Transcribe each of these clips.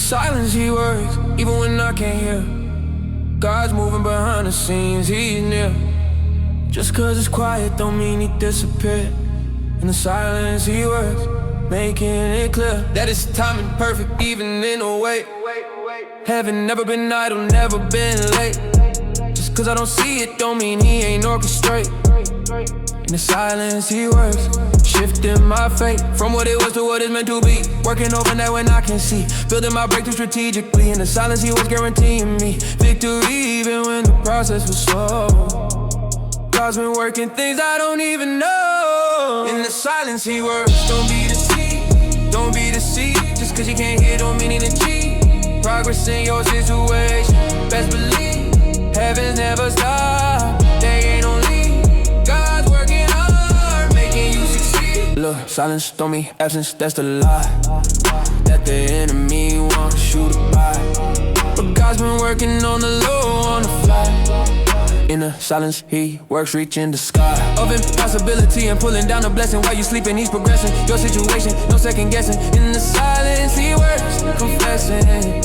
silence he works, even when I can't hear. God's moving behind the scenes, he's near. Just cause it's quiet don't mean he disappeared. In the silence he works, making it clear that his timing perfect even in a way. Heaven never been idle, never been late. Just cause I don't see it don't mean he ain't orchestrate. In the silence he works, shifting my fate from what it was to what it's meant to be. Working overnight when I can see, building my breakthrough strategically. In the silence he was guaranteeing me victory even when the process was slow. God's been working things I don't even know. In the silence he works, don't be deceived, don't be deceived. Just cause you can't hear don't mean it achieve progress in your situation. Best believe, heavens never stop, they ain't on leave. God's working hard, making you succeed. Look, silence don't mean absence, that's the lie that the enemy wants you to buy. But God's been working on the low, on the fly. In the silence, he works, reaching the sky of impossibility and pulling down a blessing while you sleeping. He's progressing your situation, no second guessing. In the silence, he works, confessing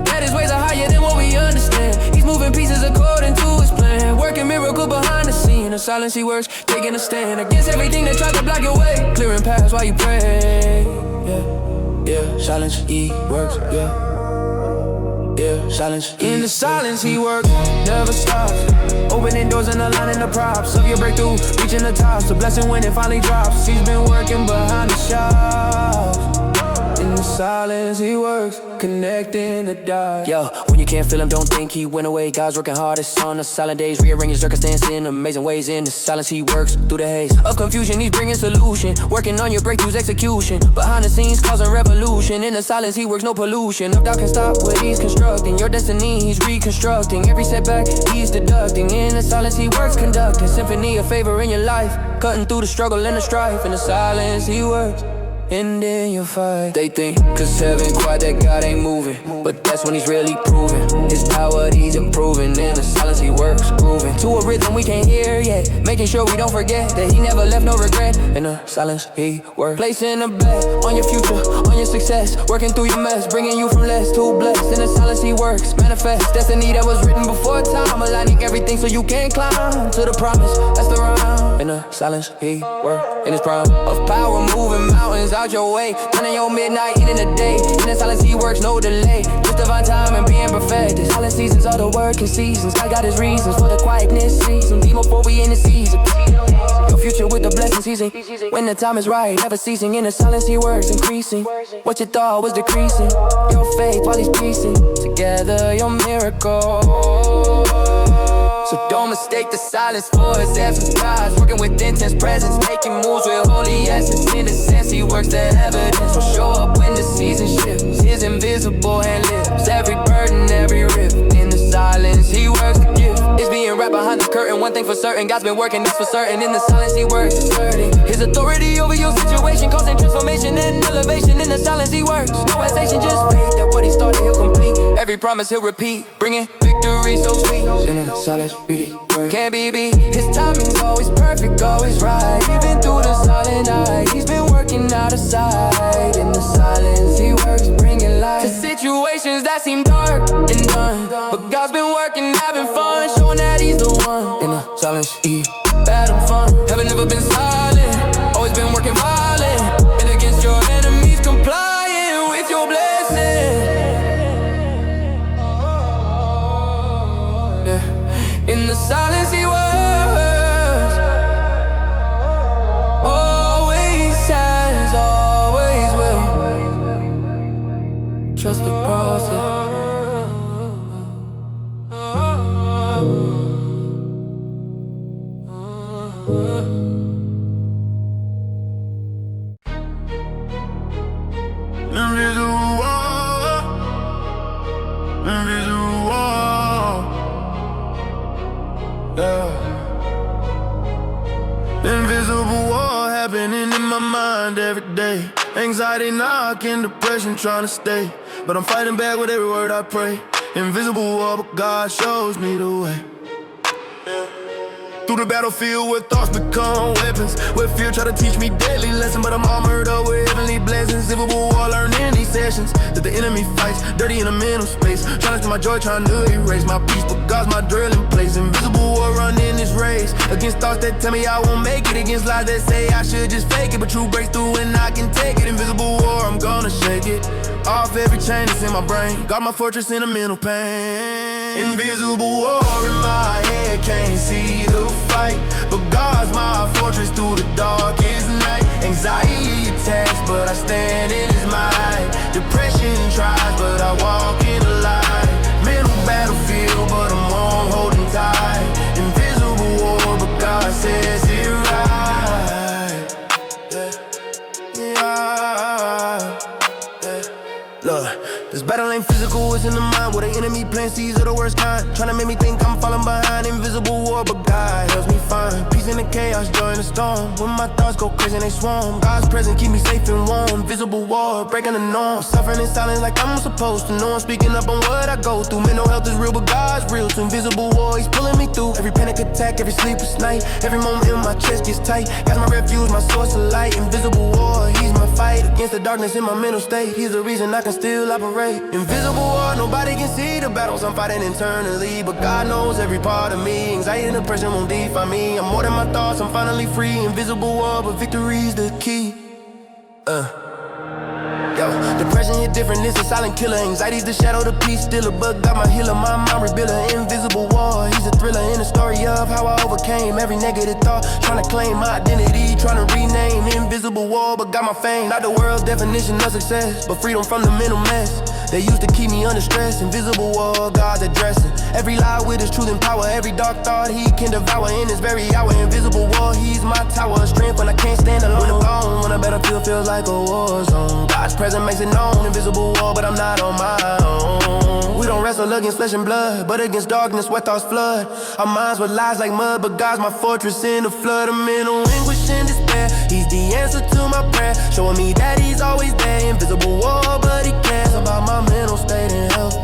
that his ways are higher than what we understand. He's moving pieces according to his plan, working miracle behind the scene. In the silence, he works, taking a stand against everything that tried to block your way, clearing paths while you pray. Yeah, silence, he works, yeah. Silence. In the silence he works, never stops, opening doors and aligning the props of your breakthrough, reaching the tops, the blessing when it finally drops. He's been working behind the shots. In the silence he works, connecting the dots. Yo, when you can't feel him, don't think he went away. God's working hardest on the silent days, rearranging circumstances in amazing ways. In the silence he works, through the haze of confusion he's bringing solution, working on your breakthroughs execution, behind the scenes causing revolution. In the silence he works, no pollution of doubt can stop what he's constructing. Your destiny he's reconstructing, every setback he's deducting. In the silence he works, conducting symphony of favor in your life, cutting through the struggle and the strife. In the silence he works, ending your fight. They think cause heaven quiet that God ain't moving, but that's when he's really proving his power, he's improving. In the silence he works, grooving to a rhythm we can't hear yet, making sure we don't forget that he never left no regret. In the silence he works, placing a bet on your future, on your success, working through your mess, bringing you from less to blessed. In the silence he works, manifest destiny that was written before time, aligning everything so you can climb to the promise, that's the rhyme. In the silence he works, in his prime of power, moving mountains out your way, turning your midnight in the day. In the silence he works, no delay, just divine time and being perfected. Silent seasons are the working seasons, God got his reasons for the quietness season, even before we in the season. Your future with the blessings he's in, when the time is right, never ceasing. In the silence he works, increasing what you thought was decreasing, your faith while he's piecing together your miracle. So don't mistake the silence for his absence. God's working with intense presence, making moves with holy essence. In a sense, he works the evidence will show up when the season shifts. His invisible hand lifts every burden, every rift. In the silence, he works the gift. It's being right behind the curtain. One thing for certain, God's been working this for certain. In the silence, he works, asserting his authority over your situation, causing transformation and elevation. In the silence, he works, no hesitation, just faith that what he started, he'll complete. Every promise he'll repeat, bringing victory so sweet. In the silence, really can't be beat. His timing's always perfect, always right. Even through the silent night, he's been working out of sight. In the silence, he works, bringing light to situations that seem dark and done. But God's been working, having fun, showing that he's the one. In the silence, he having fun. Haven't never been silent, always been working violent, and against your enemies, complying with your blessing. In the silence he works, always has, always will. Trust the process. Invisible war happening in my mind every day. Anxiety knocking, depression trying to stay. But I'm fighting back with every word I pray. Invisible war, but God shows me the way. Through the battlefield where thoughts become weapons, where fear try to teach me deadly lessons, but I'm armored up with heavenly blessings. Invisible war learned in these sessions that the enemy fights dirty in the mental space, trying to steal my joy, trying to erase my peace, but God's my dwelling place. Invisible war running this race against thoughts that tell me I won't make it, against lies that say I should just fake it, but truth breaks through and I can take it. Invisible war, I'm gonna shake it off every chain that's in my brain. Got my fortress in the mental pain. Invisible war in my head, can't see the fight, but God's my fortress through the darkest night. Anxiety attacks, but I stand in His might. Depression tries, but I walk in the light. Mental battlefield, but I'm on holding tight. Invisible war, but God says it right. Look, this battle ain't physical, it's in the mind, where the enemy plant seeds of the worst kind, trying to make me think I'm falling behind. Invisible war, but God helps me find peace in the chaos, joy in the storm. When my thoughts go crazy and they swarm, God's presence keep me safe and warm. Invisible war, breaking the norm, suffering in silence like I'm supposed to know. I'm speaking up on what I go through. Mental health is real, but God's real too. Invisible war, He's pulling me through every panic attack, every sleepless night, every moment in my chest gets tight. God's my refuge, my source of light. Invisible war, He's my fight against the darkness in my mental state. He's the reason I can still operate. Invisible war, nobody can see the battles I'm fighting internally, but God knows every part of me. Anxiety and depression won't define me. I'm more than my thoughts, I'm finally free. Invisible war, but victory's the key. Yo, depression hit different, it's a silent killer. Anxiety's the shadow, the peace stealer, but got my healer, my mind rebuilder. Invisible war, He's a thriller in the story of how I overcame every negative thought, trying to claim my identity, trying to rename. Invisible war, but got my fame. Not the world's definition of success, but freedom from the mental mess they used to keep me under stress. Invisible war, God's addressing every lie with His truth and power. Every dark thought He can devour in His very hour. Invisible war, He's my tower of strength when I can't stand alone. When I'm gone, when a battlefield feels like a war zone, God's presence makes it known. Invisible war, but I'm not on my own. We don't wrestle against flesh and blood, but against darkness where thoughts flood. Our minds with lies like mud, but God's my fortress in the flood of mental anguish and despair. He's the answer to my prayer, showing me that He's always there. Invisible war, but He cares about my mental state and health,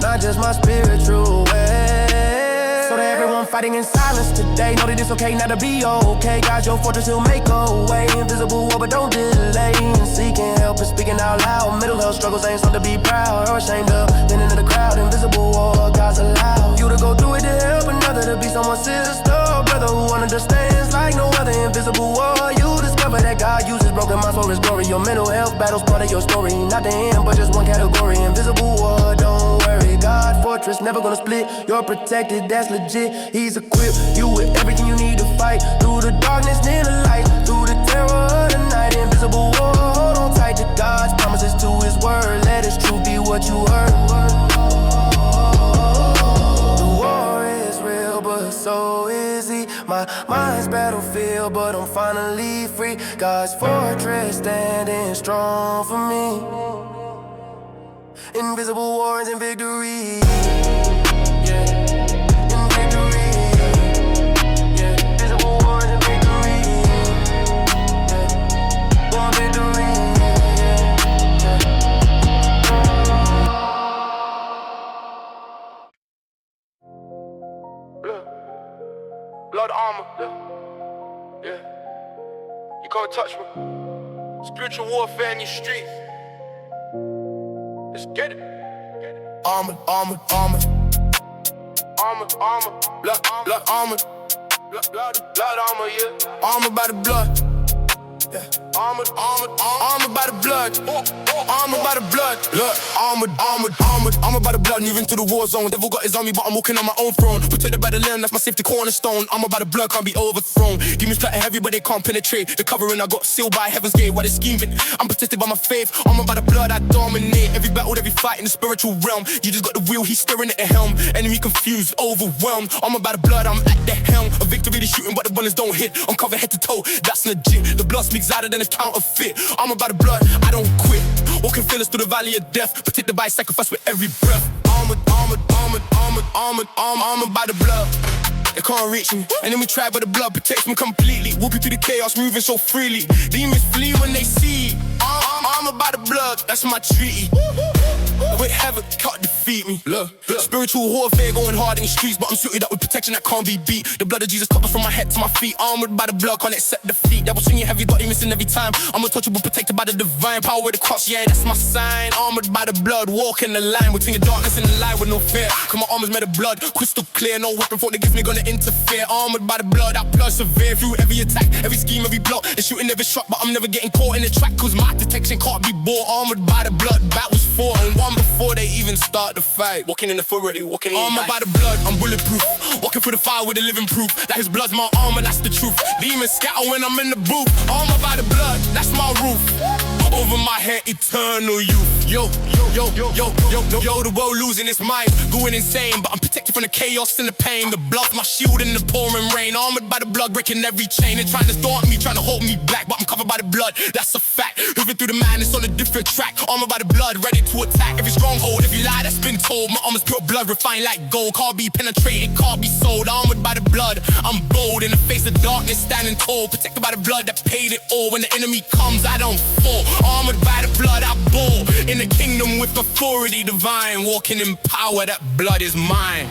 not just my spiritual way. So to everyone fighting in silence today, know that it's okay not to be okay. God's your fortress, He'll make a way. Invisible war, but don't delay in seeking help and speaking out loud. Mental health struggles ain't something to be proud or ashamed of. Then into the crowd, invisible war, God's allowed you to go through it to help another, to be someone's sister or brother who understands like no other. Invisible war, you discover that God uses broken minds for His glory. Your mental health battle's part of your story, not the end, but just one category. Invisible war, don't worry, God fortress, never gonna split. You're protected, that's legit. He's equipped you with everything you need to fight through the darkness and the light, through the terror of the night. Invisible war, hold on tight to God's promises, to His word. Let His truth be what you heard. The war is real, but so is He. My mind's battlefield, but I'm finally free. God's fortress standing strong for me. Invisible wars and victory. Blood armor, yeah. You can't touch me. Spiritual warfare in your streets. Let's get it. Armored, armored, armored. Armor, blood armor. Blood armor, yeah. Armored by the blood. Yeah. Armored by the blood. Armored by the blood. Look, armored by the blood, moving to the war zone. Devil got his army, but I'm walking on my own throne. Protected by the lamb, that's my safety cornerstone. Armored by the blood, can't be overthrown. Demons plotting heavy, but they can't penetrate. The covering I got sealed by heaven's gate. While they scheming, I'm protected by my faith. Armored by the blood, I dominate. Every battle, every fight in the spiritual realm. You just got the wheel, he's staring at the helm. Enemy confused, overwhelmed. Armored by the blood, I'm at the helm. A victory, they shooting, but the bullets don't hit. I'm covered head to toe, that's legit. The blood speaks louder than a counterfeit. Armored by the blood, I don't quit. Walking fearless through the valley of death. Protected by sacrifice with every breath. Armored by the blood. They can't reach me. Enemy tried, but the blood protects me completely. Whooping through the chaos, moving so freely. Demons flee when they see. Armored by the blood, that's my treaty. With heaven, cut defeat. beat me. Look. Spiritual warfare going hard in the streets, but I'm suited up with protection that can't be beat. The blood of Jesus covers from my head to my feet. Armored by the blood, can't accept defeat. That will swing you heavy, got you missing every time. I'm untouchable, protected by the divine power with the cross. Yeah, that's my sign. Armored by the blood, walking the line between the darkness and the light with no fear. Cause my armor's made of blood, crystal clear. No weapon thought they give me gonna interfere. Armored by the blood, I persevere through every attack, every scheme, every block. And shooting every shot, but I'm never getting caught in the track. Cause my detection can't be bought. Armored by the blood, battles fought and won before they even start the fight. Walking in authority, walking in armored by the blood, I'm bulletproof. Walking through the fire with a living proof that his blood's my armor, that's the truth. Demons scatter when I'm in the booth. Armored by the blood, that's my roof. Over my head, eternal youth. Yo, the world losing its mind, going insane. But I'm protected from the chaos and the pain. The blood, my shield in the pouring rain. Armored by the blood, breaking every chain. And trying to daunt me, trying to hold me back. But I'm covered by the blood, that's a fact. Moving through the madness on a different track. Armored by the blood, ready to attack every stronghold, every lie that's been told. My armor's pure blood, refined like gold. Can't be penetrated, can't be sold. Armored by the blood, I'm bold. In the face of darkness, standing tall. Protected by the blood that paid it all. When the enemy comes, I don't fall. Armored by the blood, I ball. In the kingdom with authority divine. Walking in power, that blood is mine.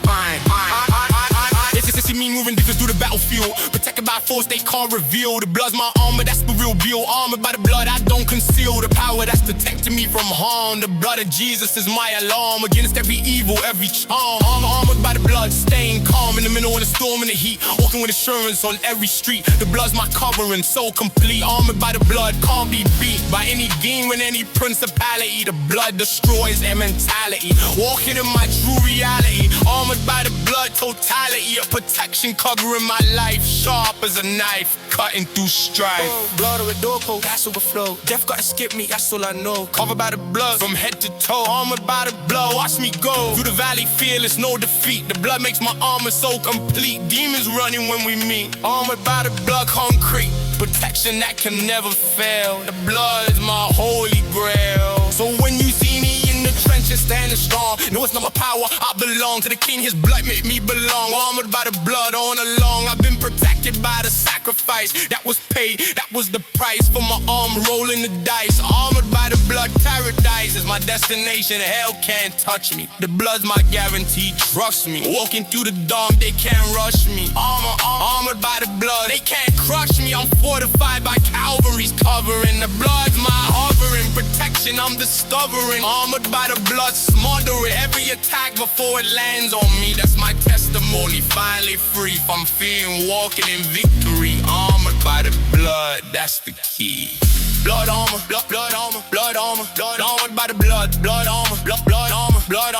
It's me moving difference through the battlefield. Protected by force they can't reveal. The blood's my armor, that's the real deal. Armored by the blood, I don't conceal. The power that's protecting me from harm. The blood of Jesus is my alarm against every evil, every charm. Armored by the blood, staying calm in the middle of the storm and the heat. Walking with assurance on every street. The blood's my covering, so complete. Armored by the blood, can't be beat by any demon, any principality. The blood destroys their mentality. Walking in my true reality. Armored by the blood, totality. A protection covering my life, sharp as a knife, cutting through strife. Blood of a door code, that's overflow. Death gotta skip me, that's all I know. Covered by the blood, from head to toe. Armored by the blood, watch me go through the valley, fearless, no defeat. The blood makes my armor so complete. Demons running when we meet. Armored by the blood, concrete. Protection that can never fail. The blood is my holy grail. So when you see me in the trenches standing strong, no, it's not my power, I belong to the king. His blood make me belong. Armored by the blood on along. I've been protected by the sacrifice that was paid, that was the price for my arm rolling the dice. Armored by the blood, paradise is my destination. Hell can't touch me. The blood's my guarantee, trust me. Walking through the dark, they can't rush me. Armored by the blood, they can't crush me. I'm fortified by Calvary's covering. The blood's my hovering protection, I'm discovering. Armored by the blood, smothering every attack before it lands on me. That's my testimony, finally free from fear and walking in victory. Armored by the blood, that's the key. Blood armor, blood armor, blood armor, blood armored by the blood armor, blood armor, blood armor, blood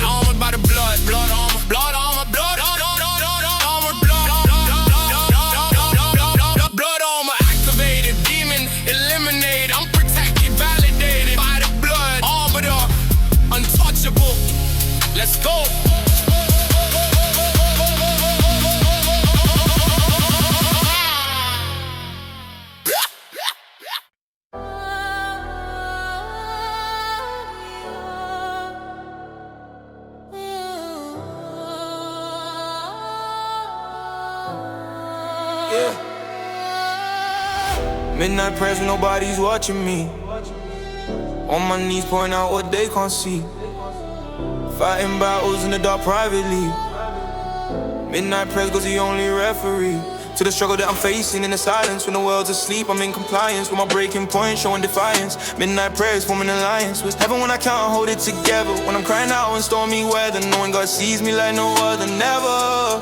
armored by the blood armor, blood armor, blood armor, blood armor activated, demon eliminated. I'm protected, validated by the blood, armored up, untouchable. Let's go. Midnight prayers when nobody's watching me. On my knees pouring out what they can't see. Fighting battles in the dark privately. Midnight prayers goes the only referee to the struggle that I'm facing in the silence. When the world's asleep, I'm in compliance with my breaking point, showing defiance. Midnight prayers forming an alliance with heaven when I can't hold it together. When I'm crying out in stormy weather, knowing God sees me like no other, never.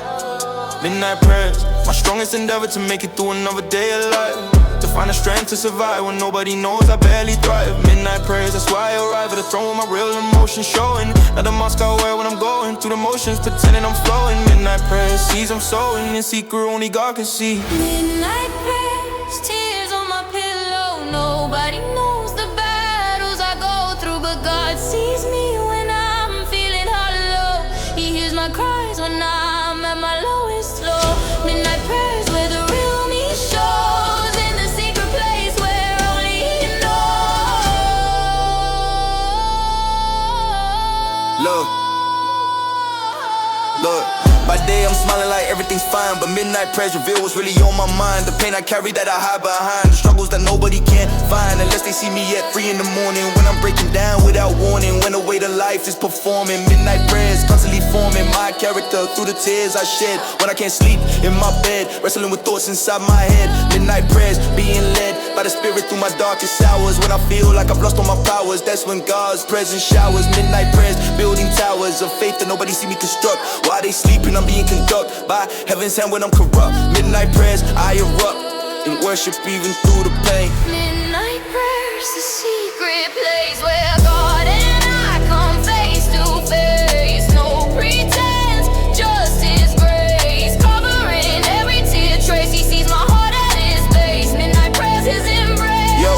Midnight prayers, my strongest endeavor to make it through another day alive. To find the strength to survive when nobody knows I barely thrive. Midnight prayers, that's why I arrive at the throne with my real emotions showing. Not the mask I wear when I'm going through the motions, pretending I'm flowing. Midnight prayers, seeds I'm sowing in secret, only God can see. Midnight prayers, tears on my pillow. Nobody knows the battles I go through, but God sees me when I'm feeling hollow. He hears my cries when I'm at my lowest low. Midnight prayers where the real me shows, in the secret place where only He knows. Look, By day I'm smiling like everything's fine, but midnight prayers reveal what's really on my mind. The pain I carry that I hide behind, the struggles that nobody can find unless they see me at 3 in the morning. When I'm breaking down without warning, when the weight of life is performing. Midnight prayers constantly forming my character through the tears I shed when I can't sleep in my bed, wrestling with thoughts inside my head. Midnight prayers being led by the spirit through my darkest hours. When I feel like I've lost all my powers, that's when God's presence showers. Midnight prayers building towers of faith that nobody see me construct. While they sleeping, I'm being conducted by heaven's hand when I'm corrupt. Midnight prayers, I erupt in worship even through the pain. Midnight prayers, the secret place where God and I come face to face. No pretense, just His grace, covering every tear trace. He sees my heart at His base. Midnight prayers, His embrace. Yo,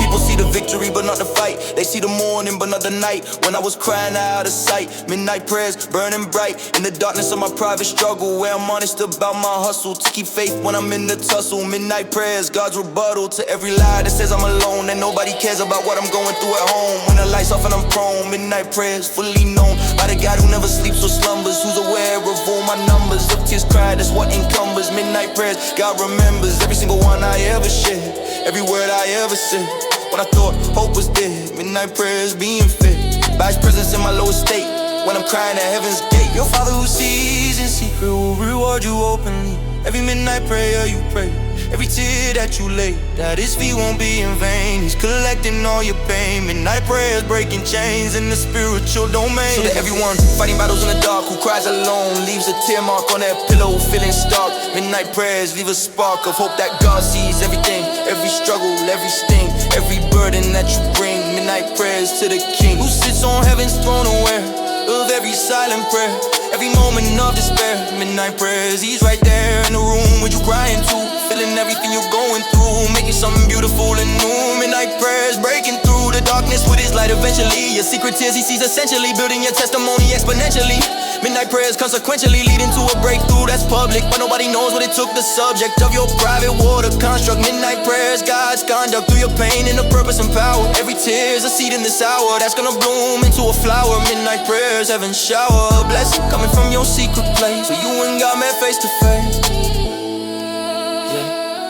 people see the victory but not the fight. They see the morning but not the night. When I was crying out of sight, midnight prayers burning bright in the darkness of my private struggle, where I'm honest about my hustle to keep faith when I'm in the tussle. Midnight prayers, God's rebuttal to every lie that says I'm alone and nobody cares about what I'm going through at home. When the lights off and I'm prone, midnight prayers fully known by the God who never sleeps or slumbers, who's aware of all my numbers of tears cried. That's what encumbers midnight prayers. God remembers every single one I ever shared, every word I ever said. When I thought hope was dead, midnight prayers being fed by His presence in my lowest state. When I'm crying at heaven's gate, your Father who sees in secret will reward you openly. Every midnight prayer you pray, every tear that you lay, that His feet won't be in vain. He's collecting all your pain. Midnight prayers breaking chains in the spiritual domain. So that everyone fighting battles in the dark, who cries alone, leaves a tear mark on their pillow, feeling stark. Midnight prayers leave a spark of hope that God sees everything, every struggle, every sting, every burden that you bring. Midnight prayers to the King who sits on heaven's throne, aware of every silent prayer, every moment of despair. Midnight prayers, He's right there in the room with you crying too, feeling everything you're going through, making something beautiful and new. Midnight prayers breaking through the darkness with His light eventually. Your secret tears He sees essentially, building your testimony exponentially. Midnight prayers consequentially leading to a breakthrough that's public, but nobody knows what it took. The subject of your private water construct. Midnight prayers, God's conduct through your pain and the purpose and power. Every tear's a seed in this hour that's gonna bloom into a flower. Midnight prayers, heaven shower a blessing coming from your secret place, so you and God met face to face.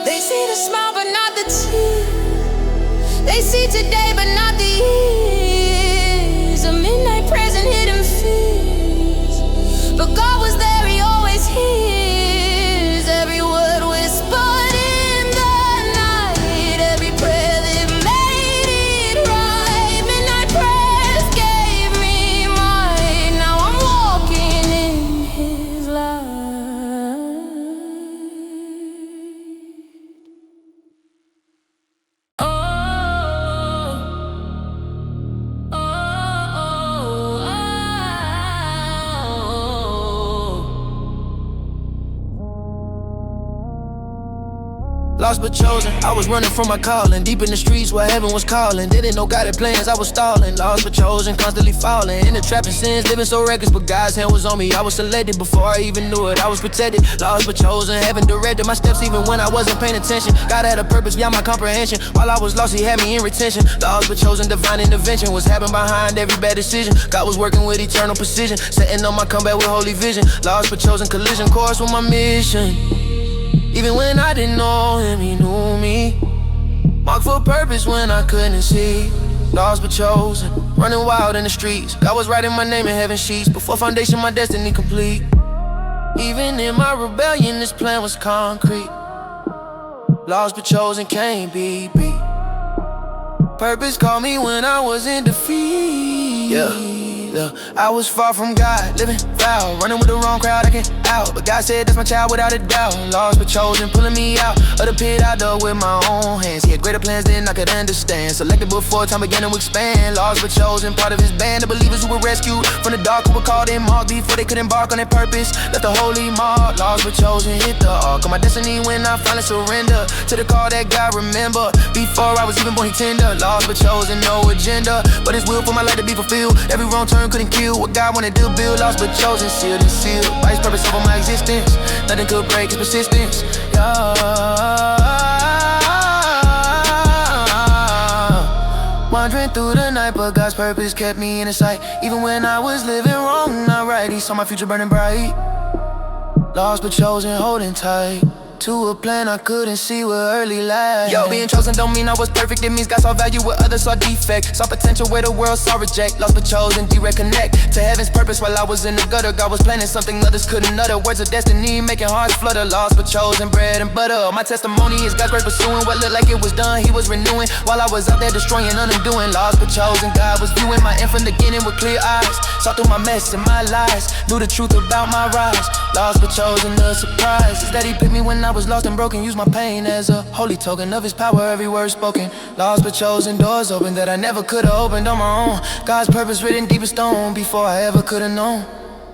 They see the smile but not the tears. They see today but not the years of midnight prayers and hidden fears. But God was there, He always hears every word whispered in the night, every prayer that made it right. Midnight prayers gave me mine. Now I'm walking in His light. Lost but chosen, I was running from my calling, deep in the streets where heaven was calling. Didn't know God had plans, I was stalling. Lost but chosen, constantly falling in the trap and sins, living so reckless, but God's hand was on me. I was selected before I even knew it, I was protected. Lost but chosen, heaven directed my steps even when I wasn't paying attention. God had a purpose beyond my comprehension. While I was lost, He had me in retention. Lost but chosen, divine intervention was happening behind every bad decision. God was working with eternal precision, setting on my comeback with holy vision. Lost but chosen, collision course with my mission. Even when I didn't know Him, He knew me. Marked for purpose when I couldn't see. Lost but chosen, running wild in the streets. God was writing my name in heaven's sheets. Before foundation, my destiny complete. Even in my rebellion, this plan was concrete. Lost but chosen, can't be beat. Purpose called me when I was in defeat. I was far from God, living foul, running with the wrong crowd, I can't out. But God said that's my child without a doubt. Lost but chosen, pulling me out of the pit I dug with my own hands. He had greater plans than I could understand. Selected before time began to expand. Lost but chosen, part of His band of believers who were rescued from the dark, who were called in marked before they could embark on their purpose. Left the holy mark. Lost but chosen, hit the arc of my destiny when I finally surrender to the call that God remembered. Before I was even born, He tender. Lost but chosen, no agenda, but His will for my life to be fulfilled. Every wrong turn couldn't kill what God wanted to build. Lost but chosen, sealed and sealed by His purpose over my existence. Nothing could break His persistence. Wandering through the night, but God's purpose kept me in His sight. Even when I was living wrong, not right, He saw my future burning bright. Lost but chosen, holding tight to a plan I couldn't see with early light. Yo, being chosen don't mean I was perfect. It means God saw value where others saw defect. Saw potential where the world saw reject. Lost but chosen, reconnect to heaven's purpose while I was in the gutter. God was planning something others couldn't utter. Words of destiny making hearts flutter. Lost but chosen, bread and butter. My testimony is God's grace pursuing what looked like it was done. He was renewing while I was out there destroying, undoing. Lost but chosen, God was viewing my end from the beginning with clear eyes. Saw through my mess and my lies. Knew the truth about my rise. Lost but chosen, the surprise is that He picked me when I was lost and broken. Use my pain as a holy token of His power, every word spoken. Lost but chosen, doors open that I never could've opened on my own. God's purpose written deep in stone before I ever could've known.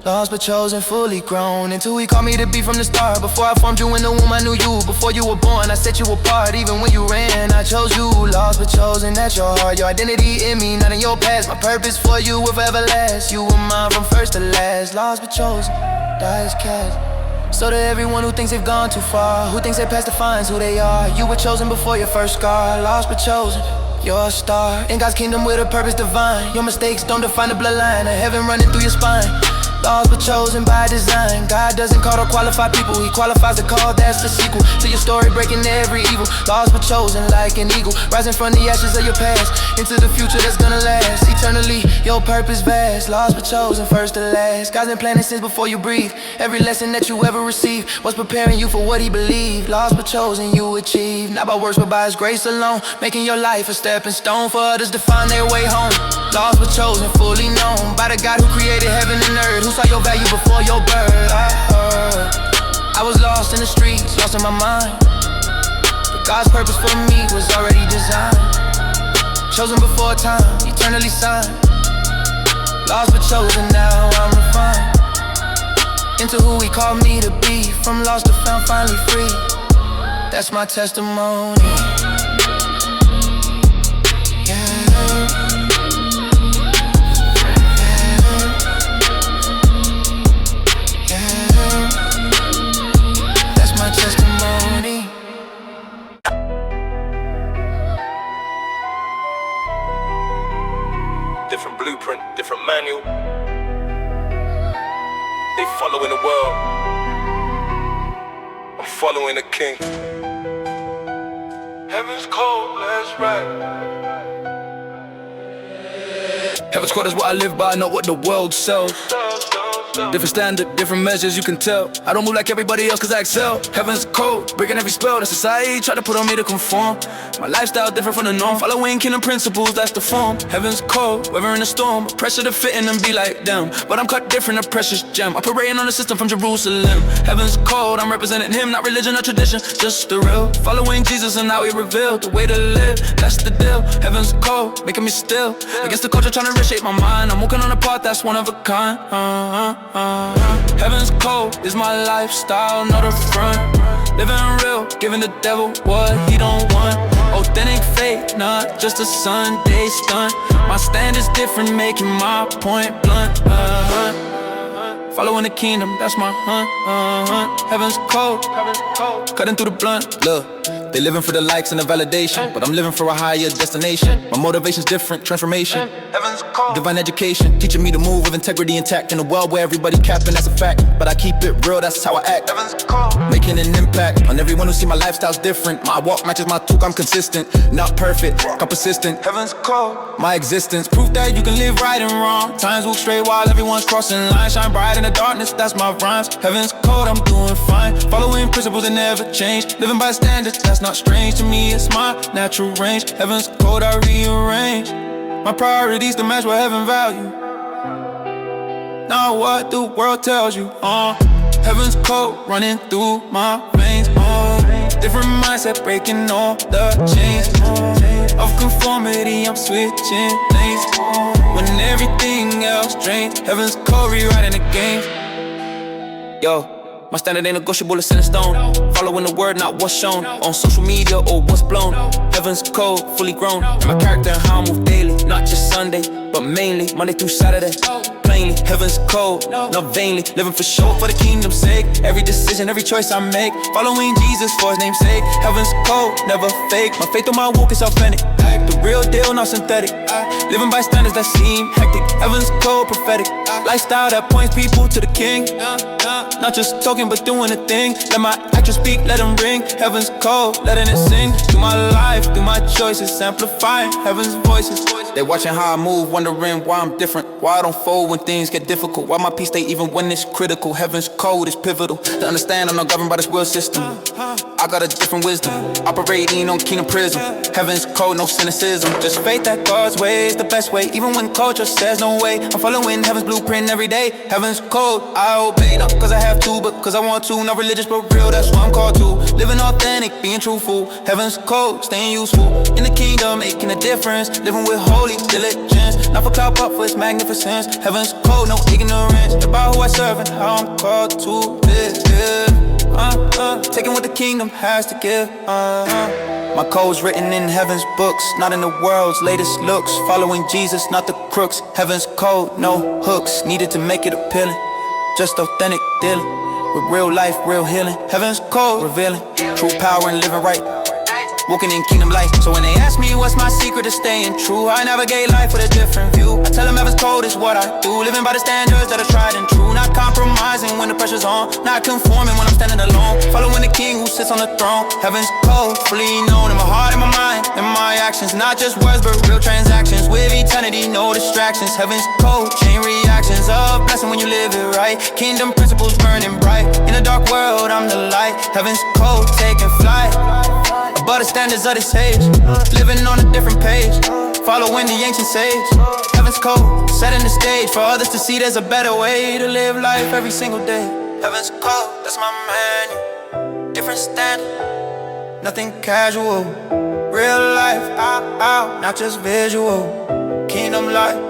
Lost but chosen, fully grown until He called me to be from the start. Before I formed you in the womb, I knew you. Before you were born, I set you apart. Even when you ran, I chose you. Lost but chosen, at your heart. Your identity in me, not in your past. My purpose for you will forever last. You were mine from first to last. Lost but chosen, die as cast. So to everyone who thinks they've gone too far, who thinks they past defines who they are, you were chosen before your first scar. Lost but chosen, you're a star in God's kingdom with a purpose divine. Your mistakes don't define the bloodline of heaven running through your spine. Lost but chosen by design. God doesn't call or qualify people, He qualifies the call, that's the sequel to your story, breaking every evil. Lost but chosen like an eagle, rising from the ashes of your past into the future that's gonna last eternally. Your purpose vast. Lost but chosen, first to last. God's been planning since before you breathe. Every lesson that you ever received was preparing you for what He believed. Lost but chosen, you achieve, not by works but by His grace alone, making your life a stepping stone for others to find their way home. Lost but chosen, fully known by the God who created heaven and earth, who saw your value before your birth. I heard I was lost in the streets, lost in my mind, but God's purpose for me was already designed. Chosen before time, eternally signed. Lost but chosen, now I'm refined into who He called me to be. From lost to found, finally free. That's my testimony. Different blueprint, different manual. They following the world, I'm following the King. Heaven's cold, let's ride. Heaven's cold is what I live by, not what the world sells. Different standard, different measures, you can tell. I don't move like everybody else cause I excel. Heaven's cold, breaking every spell that society try to put on me to conform. My lifestyle different from the norm, following kingdom principles, that's the form. Heaven's cold, weather in the storm, pressure to fit in and be like them. But I'm cut different, a precious gem, operating on the system from Jerusalem. Heaven's cold, I'm representing Him, not religion or tradition, just the real. Following Jesus and now He revealed the way to live, that's the deal. Heaven's cold, making me still against the culture trying to reshape my mind. I'm walking on a path that's one of a kind. Heaven's cold is my lifestyle, not a front. Living real, giving the devil what he don't want. Authentic faith, not just a Sunday stunt. My stand is different, making my point blunt. Following the kingdom, that's my hunt. Heaven's cold, cutting through the blunt. Look, they living for the likes and the validation, but I'm living for a higher destination. My motivation's different, transformation. Heaven's cold, divine education, teaching me to move with integrity intact in a world where everybody capping, that's a fact. But I keep it real, that's how I act. Heaven's cold, making an impact on everyone who see my lifestyle's different. My walk matches my talk, I'm consistent, not perfect, I'm persistent. Heaven's cold, my existence, proof that you can live right and wrong. Times walk straight while everyone's crossing lines. Shine bright in the darkness, that's my rhymes. Heaven's cold, I'm doing fine, following principles that never change. Living by standards, that's not strange to me, it's my natural range. Heaven's cold, I rearrange my priorities to match what heaven value, not what the world tells you. Heaven's cold, running through my veins. Different mindset, breaking all the chains of conformity, I'm switching lanes when everything else drains. Heaven's cold, rewriting the game. Yo, my standard ain't negotiable, it's in stone. Following the word, not what's shown on social media or what's blown. Heaven's cold, fully grown. And my character and how I move daily, not just Sunday, but mainly Monday through Saturday. Plainly, heaven's cold, not vainly. Living for show, for the kingdom's sake. Every decision, every choice I make, following Jesus for His name's sake. Heaven's cold, never fake. My faith on my walk is authentic. The real deal, not synthetic. Living by standards that seem hectic. Heaven's code, prophetic. Lifestyle that points people to the king. Not just talking, but doing a thing. Let my actions speak, let them ring. Heaven's code, letting it sing. Through my life, through my choices, amplifying heaven's voices. They watching how I move, wondering why I'm different. Why I don't fold when things get difficult. Why my peace stay even when it's critical. Heaven's code is pivotal. To understand I'm not governed by this world system. I got a different wisdom. Operating on kingdom prism. Heaven's code, no cynicism. Just faith that God's way is the best way. Even when culture says no way. I'm following heaven's blueprint every day. Heaven's code, I obey. Not cause I have to, but cause I want to. Not religious but real, that's what I'm called to. Living authentic, being truthful. Heaven's code, staying useful. In the kingdom, making a difference. Living with holy diligence. Not for clout, but for its magnificence. Heaven's code, no ignorance. About who I serve and how I'm called to live. Taking what the kingdom has to give. My code's written in heaven's books, not in the world's latest looks. Following Jesus, not the crooks. Heaven's code, no hooks. Needed to make it appealing. Just authentic dealing with real life, real healing. Heaven's code revealing true power and living right. Walking in kingdom light. So when they ask me what's my secret to staying true, I navigate life with a different view. I tell them heaven's code is what I do. Living by the standards that are tried and true. Not compromising when the pressure's on. Not conforming when I'm standing alone. Following the king who sits on the throne. Heaven's code, fully known in my heart and my mind and my actions. Not just words but real transactions. With eternity, no distractions. Heaven's code, chain reactions of blessing when you live it right. Kingdom principles burning bright. In a dark world, I'm the light. Heaven's code, taking flight. Above the standards of this age, living on a different page, following the ancient sage. Heaven's code, setting the stage for others to see there's a better way to live life every single day. Heaven's code, that's my manual. Different standard, nothing casual. Real life, out, not just visual. Kingdom life.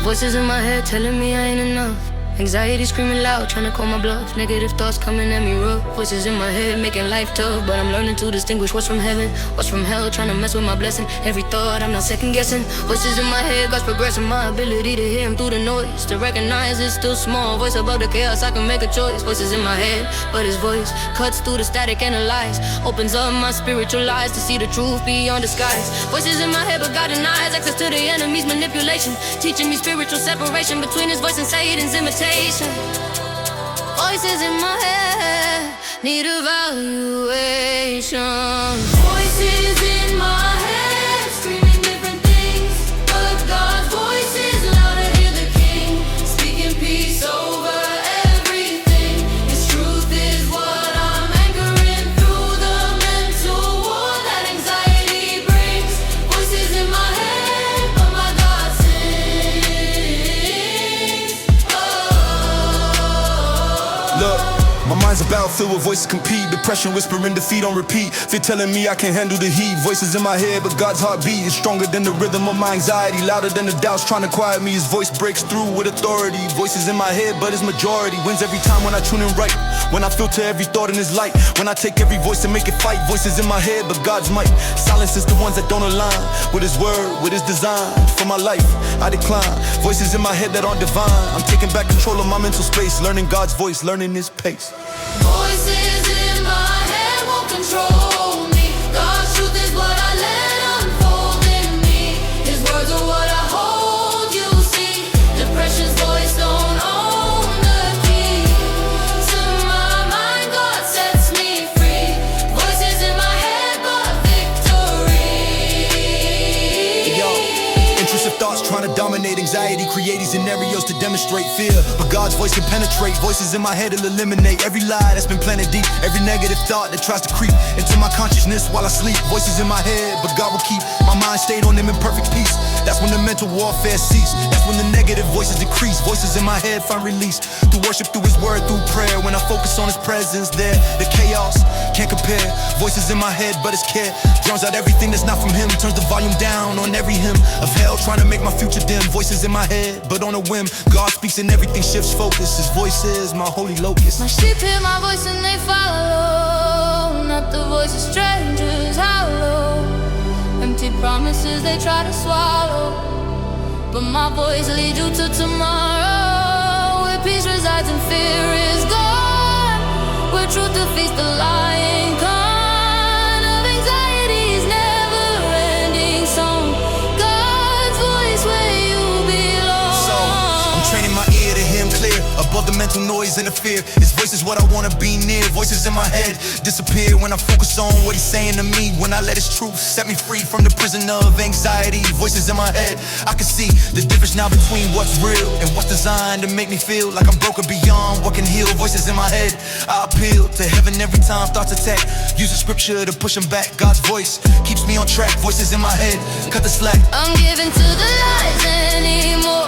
Voices in my head telling me I ain't enough. Anxiety screaming loud, trying to call my bluff. Negative thoughts coming at me rough. Voices in my head making life tough, but I'm learning to distinguish what's from heaven, what's from hell. Trying to mess with my blessing. Every thought I'm not second guessing. Voices in my head, God's progressing. My ability to hear him through the noise, to recognize it's still small. Voice above the chaos, I can make a choice. Voices in my head, but his voice cuts through the static and the lies. Opens up my spiritual eyes to see the truth beyond disguise. Voices in my head, but God denies access to the enemy's manipulation. Teaching me spiritual separation between his voice and Satan's imitation. Voices in my head need evaluation. Voices in my head screaming different things, but God's voice is louder. Hear the King speaking peace over everything. His truth is what I'm anchoring through the mental war that anxiety brings. Voices in my head, but my God sings. Look, my mind's a battlefield where voices compete. Depression whispering defeat on repeat. Fear telling me I can't handle the heat. Voices in my head, but God's heartbeat is stronger than the rhythm of my anxiety. Louder than the doubts trying to quiet me. His voice breaks through with authority. Voices in my head, but his majority wins every time when I tune in right. When I filter every thought in his light. When I take every voice and make it fight. Voices in my head, but God's might silences the ones that don't align with his word, with his design. For my life, I decline. Voices in my head that aren't divine. I'm taking back control of my mental space. Learning God's voice, learning his pace. Voices in my head won't control me. God's truth is what I let unfold in me. His words are what I hold, you see. Depression's voice don't own the key to my mind. God sets me free. Voices in my head, but victory. Yo, intrusive thoughts trying to dominate. Anxiety create these scenarios to demonstrate fear, but God's voice can penetrate. Voices in my head will eliminate every lie that's been planted deep. Every negative thought that tries to creep into my consciousness while I sleep. Voices in my head, but God will keep my mind stayed on him in perfect peace. That's when the mental warfare cease. That's when the negative voices decrease. Voices in my head find release through worship, through his word, through prayer. When I focus on his presence there, the chaos can't compare. Voices in my head, but his care drowns out everything that's not from him. Turns the volume down on every hymn of hell, trying to make my future dim. Voices in my head, but on a whim, God speaks and everything shifts focus. His voice is my holy locust. My sheep hear my voice and they follow, not the voice of strangers hollow. Empty promises they try to swallow, but my voice leads you to tomorrow. Where peace resides and fear is gone, where truth defeats the lying con of anxiety's never-ending song. God's voice where you belong. So, I'm training my ear to hear him clear, above the mental noise and the fear. His voice is what I wanna be near. Voices in my head disappear when I focus on what he's saying to me. When I let his truth set me free from the prison of anxiety. Voices in my head, I can see the difference now between what's real and what's designed to make me feel like I'm broken beyond what can heal. Voices in my head, I appeal to heaven every time thoughts attack. Use the scripture to push them back. God's voice keeps me on track. Voices in my head, cut the slack. I'm giving to the lies anymore.